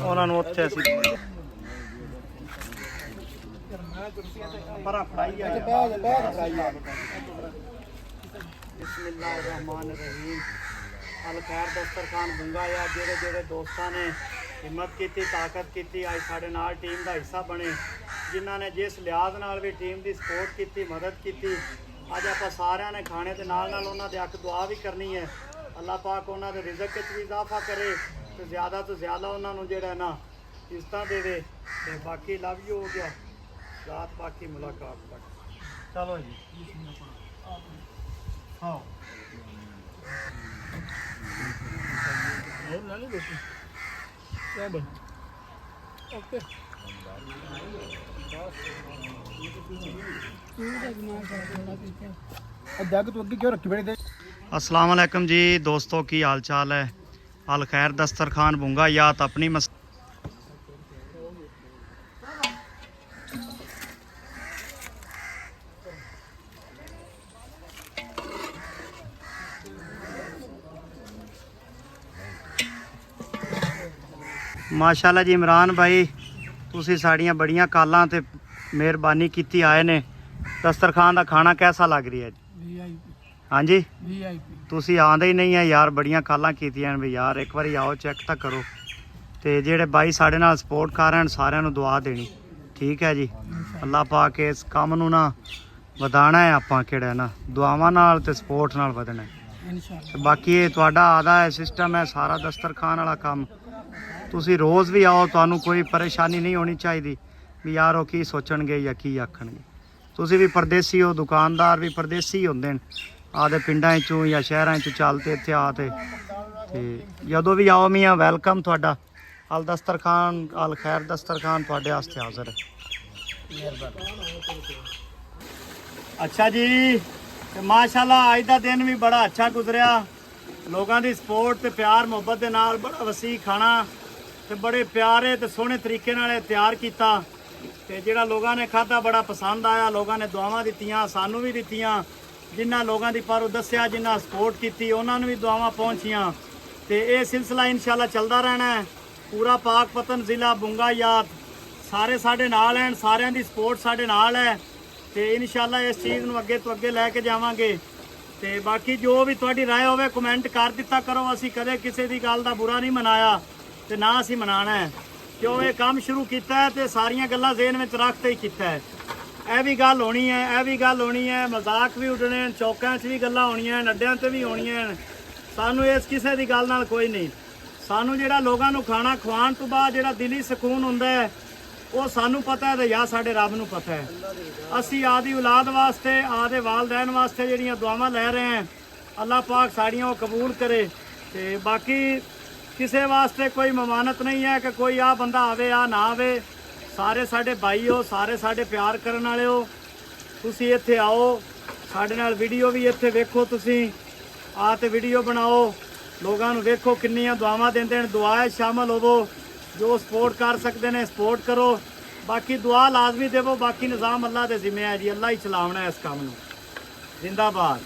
ਉਹਨਾਂ ਨੂੰ ਉੱਥੇ ਅਸੀਂ ਪਰਾ ਫੜਾਈ ਆ ਬਿਸਮਿल्लाहिर्रहमानिर्रहीम अल खैर दस्तरखान बुंगा या जेड़े जेड़े दोस्तों ने हिम्मत की ताकत की अज साढ़े नाल टीम का हिस्सा बने जिन्हों ने जिस लिहाज नाल भी टीम की सपोर्ट की मदद की अज आप सारिया ने खाने के नाल उन्होंने अख दुआ भी करनी है। अल्लाह पाक उन्होंने रिजक भी इजाफा करे तो ज़्यादा उन्होंने जोड़ा ना इज्जत दे तो बाकी लव यू हो गया रात बाकी मुलाकात तक चलो जी हाँ ओके अस्सलाम वालेकुम जी दोस्तों की हाल चाल है। अल खैर दस्तरखान बुंगा यात अपनी माशाल्लाह जी इमरान भाई तुसी साड़ियाँ बड़ियाँ कालां ते मेहरबानी की आए ने। दस्तरखान का खाना कैसा लग रही है जी? हाँ जी तुसी आंदे ही नहीं है यार, बड़ियाँ कालां कीतियां भी यार, एक बार आओ चेक तो करो। तो जेड़े भाई साढ़े नाल सपोर्ट कर रहे हैं सारिਆਂ ਨੂੰ दुआ देनी ठीक है जी। अल्लाह पाक इस काम नूं ना वधाना है, आपां किहड़ा ना दुआवां नाल ते सपोर्ट नाल वधना है। बाकी ये तुहाडा आदा है सिस्टम है सारा दस्तरखान वाला काम, तुसी रोज़ भी आओ, तुहानूं कोई परेशानी नहीं होनी चाहिए भी यार वो की सोचणगे या की आखणगे। तुसी भी परदेसी हो, दुकानदार भी परदेसी होंदे ने आदे पिंडां चों या शहरां चों चलते इत्थे आते ते जदों भी आओ मियाँ वैलकम तुहाडा। अल दस्तरखान अल खैर दस्तरखान तुहाडे वास्ते हाज़र है। अच्छा जी माशाल्लाह अज दा दिन भी बड़ा अच्छा गुजरिया, लोगों की सपोर्ट ते प्यार मुहब्बत के नाल बड़ा वसी खाना ते बड़े प्यारे ते सोहने तरीके नाल तैयार किया ते जिहड़ा लोगों ने खाधा बड़ा पसंद आया। लोगों ने दुआवां दित्तियां, सानू भी दित्तियां, जिन्हां लोगों की पर दस्सिया जिन्हां सपोर्ट की उन्होंने भी दुआवां पहुँचियां ते ये सिलसिला इंशाअल्लाह चलता रहना है। पूरा पाकपतन जिला बुंगा यात सारे साडे नाल हैं, सारियां दी सपोर्ट साडे नाल है ते इंशाअल्लाह इस चीज़ नूं अगे तो अगे लैके जावांगे। ते बाकी जो भी तुहाडी राय होवे कमेंट कर दिता करो, असीं कदे किसी दी गल दा बुरा नहीं मनाया ते ना असीं मनाना है, क्यों ये काम शुरू किया है तो सारियां गल्लां ज़हन में रखते ही किया है। यह भी गल होनी है, यह भी गल होनी है, मजाक भी उड्डने, चौकों च भी गल्लां होणियां, अड्डियां ते भी होणियां। सानू इस किसी की गल नाल कोई नहीं, सानू जिहड़ा लोगों नूं खाना खवाउण तो बाद जिहड़ा दिली सकून हुंदा है वो सानू पता है तो या साडे रब नूं पता है। असीं आदि औलाद वास्ते आदे वालदैन वास्ते जिहड़ियां दुआवां लै रहे हैं, अल्लाह पाक साड़ियां वो कबूल करे। ते बाकी किसी वास्ते कोई ममानत नहीं है कि कोई आ बंदा आवे आ ना आवे, सारे साडे भाई हो, सारे साडे प्यार करने वाले हो। तुसीं इत्थे आओ, साडे नाल वीडियो भी इत्थे वेखो, तुसीं आ ते वीडियो बनाओ, लोगों नूं वेखो किन्नियां दुआवां दिंदे ने, दुआ शामिल होवो, जो सपोर्ट कर सकते हैं सपोर्ट करो, बाकी दुआ लाजमी देवो, बाकी निज़ाम अल्लाह दे जिम्मे है जी, अल्लाह ही चलावना है इस काम नूं। जिंदाबाद।